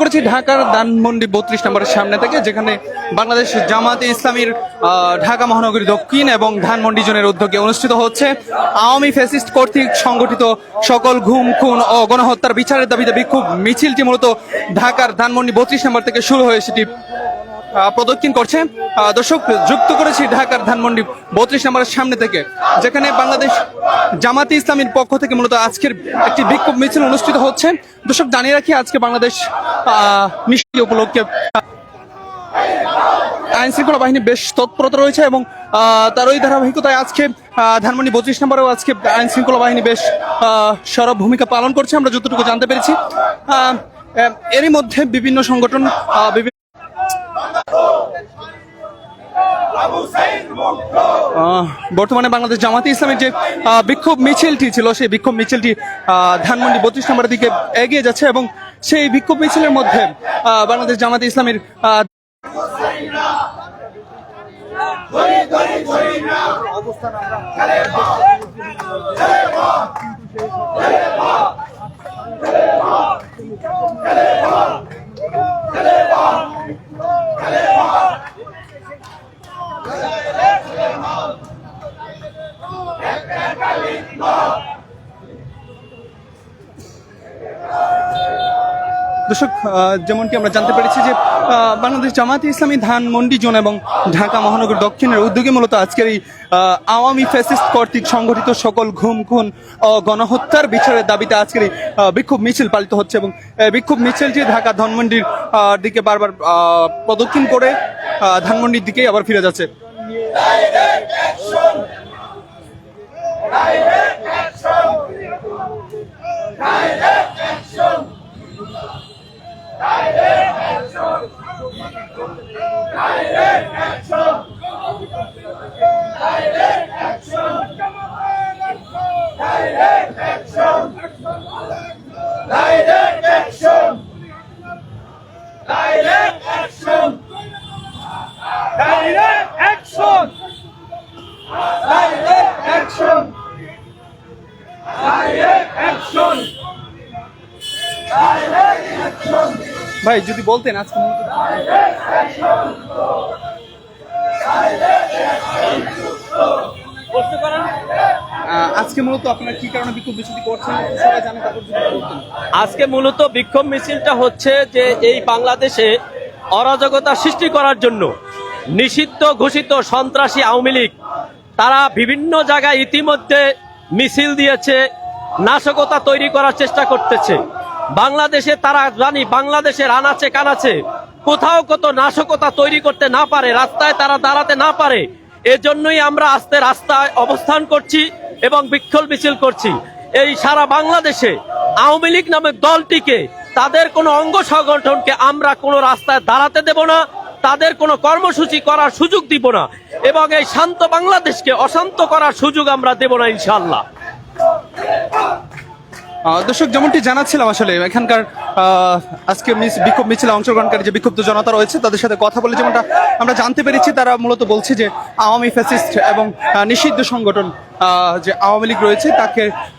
করেছি ঢাকার ধানমন্ডি 32 নম্বরের সামনে থেকে, যেখানে বাংলাদেশ জামাতে ইসলামীর ঢাকা মহানগরী দক্ষিণ এবং ধানমন্ডি জোনের উদ্যোগে অনুষ্ঠিত হচ্ছে আওয়ামী ফ্যাসিস্ট কর্তৃক সংগঠিত সকল গুম খুন ও গণহত্যার বিচারের দাবিতে বিক্ষোভ মিছিলটি মূলত ঢাকার ধানমন্ডি 32 নম্বর থেকে শুরু হয়ে সেটি প্রদক্ষিণ করছে। দর্শক, যুক্ত করেছি ঢাকার ধানমন্ডি 32 নম্বরের সামনে থেকে, যেখানে বাংলাদেশ জামাতে ইসলামীর পক্ষ থেকে মূলত আজকের একটি বিক্ষোভ মিছিল অনুষ্ঠিত হচ্ছে। দর্শক, জানিয়ে রাখি আজকে বাংলাদেশ নিষিদ্ধ উপলক্ষে আইন শৃঙ্খলা বাহিনী বেশ তৎপরতা রয়েছে এবং তার ওই ধারাবাহিকতায় আজকে ধানমন্ডি 32 নম্বরেও আজকে আইন শৃঙ্খলা বাহিনী বেশ সরব ভূমিকা পালন করছে, আমরা যতটুকু জানতে পেরেছি। এরই মধ্যে বিভিন্ন সংগঠন বর্তমানে বাংলাদেশ জামাতে ইসলামের যে বিক্ষোভ মিছিলটি ছিল, সেই বিক্ষোভ মিছিলটি ধানমন্ডি 32 নম্বরের দিকে এগিয়ে যাচ্ছে এবং সেই বিক্ষোভ মিছিলের মধ্যে বাংলাদেশ জামাতে ইসলামের দর্শক, যেমনটি আমরা জানতে পেরেছি যে বাংলাদেশ জামাতে ইসলামী ধানমন্ডি জোন এবং ঢাকা মহানগর দক্ষিণের উদ্যোগে মূলত আজকের এই আওয়ামী ফ্যাসিস্ট কর্তৃক সংগঠিত সকল গুম খুন ও গণহত্যার বিচারের দাবিতে আজকের এই বিক্ষোভ মিছিল পালিত হচ্ছে এবং বিক্ষোভ মিছিলটি ঢাকা ধানমন্ডির দিকে বারবার প্রদক্ষিণ করে ধানমন্ডির দিকেই আবার ফিরে যাচ্ছে। ভাই, যদি বলতেন আজকে মূলত আপনারা কি কারণে বিক্ষোভ মিছিলটি করছেন সবাই জানেন, তারপর যদি বলতেন। আজকে মূলত বিক্ষোভ মিছিলটা হচ্ছে যে এই বাংলাদেশে অরাজকতা সৃষ্টি করার জন্য নিষিদ্ধ ঘোষিত সন্ত্রাসী আওয়ামী লীগ তারা বিভিন্ন জায়গায় ইতিমধ্যে মিছিল দিয়েছে, নাশকতা তৈরি করার চেষ্টা করতেছে। বাংলাদেশে তারা জানি বাংলাদেশের আনাচে কানাচে কোথাও কত নাশকতা তৈরি করতে না পারে, রাস্তায় তারা দাঁড়াতে না পারে। এজন্যই আমরা আস্তে রাস্তায় অবস্থান করছি এবং বিক্ষোভ মিছিল করছি। এই সারা বাংলাদেশে আওয়ামী লীগ নামক দলটিকে, তাদের কোনো অঙ্গ সংগঠনকে আমরা কোনো রাস্তায় দাঁড়াতে দেব না, তাদের কোনো কর্মসূচি করার সুযোগ দিব না এবং এই শান্ত বাংলাদেশকে অশান্ত করার সুযোগ আমরা দেব না ইনশাআল্লাহ। দর্শক, যেমনটি জানাচ্ছিলাম, আসলে এখানকার আজকে বিক্ষোভ মিছিলে অংশগ্রহণকারী যে বিক্ষুব্ধ জনতা রয়েছে তাদের সাথে কথা বলে যেমনটা আমরা জানতে পেরেছি, তারা মূলত বলছে যে আওয়ামী ফ্যাসিস্ট এবং নিষিদ্ধ সংগঠন যে আওয়ামী লীগ রয়েছে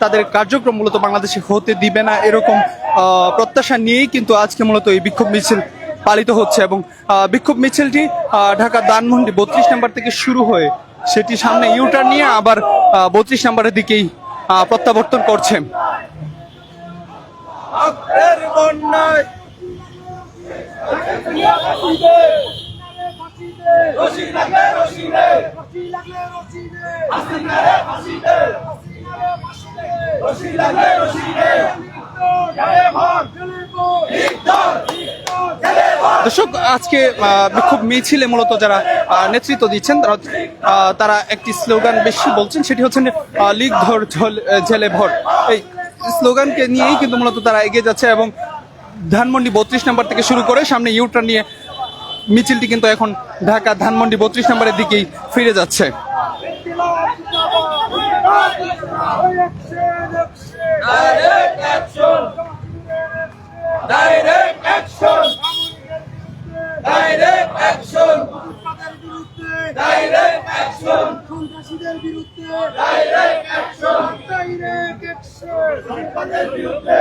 তাদের কার্যক্রম মূলত বাংলাদেশে হতে দিবে না, এরকম প্রত্যাশা নিয়েই কিন্তু আজকে মূলত এই বিক্ষোভ মিছিল পালিত হচ্ছে এবং বিক্ষোভ মিছিলটি ঢাকা ধানমন্ডি 32 নম্বর থেকে শুরু হয়ে সেটি সামনে ইউটার্ন নিয়ে আবার 32 নম্বরের দিকেই প্রত্যাবর্তন করছে। দর্শক, আজকে বিক্ষোভ মিছিলে মূলত যারা নেতৃত্ব দিচ্ছেন তারা একটি স্লোগান বেশি বলছেন, সেটি হচ্ছে লীগ ধর জেলে ভর। এই স্লোগানকে নিয়েই কিন্তু মূলত তারা এগিয়ে যাচ্ছে এবং ধানমন্ডি 32 নম্বর থেকে শুরু করে সামনে ইউটার্ন নিয়ে মিছিলটি কিন্তু এখন ঢাকা ধানমন্ডি 32 নম্বরের দিকেই ফিরে যাচ্ছে। সন্ত্রাসীদের বিরুদ্ধে ডাইরেক্ট অ্যাকশন, ডাইরেক্ট অ্যাকশন, সন্ত্রাসীদের বিরুদ্ধে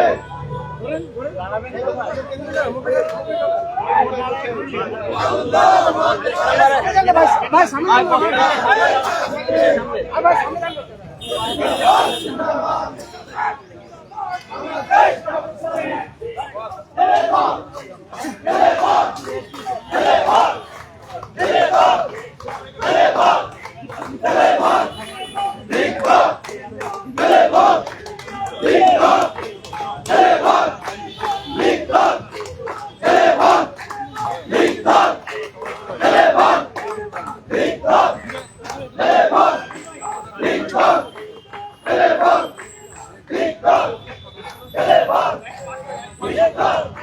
ধিক্কার!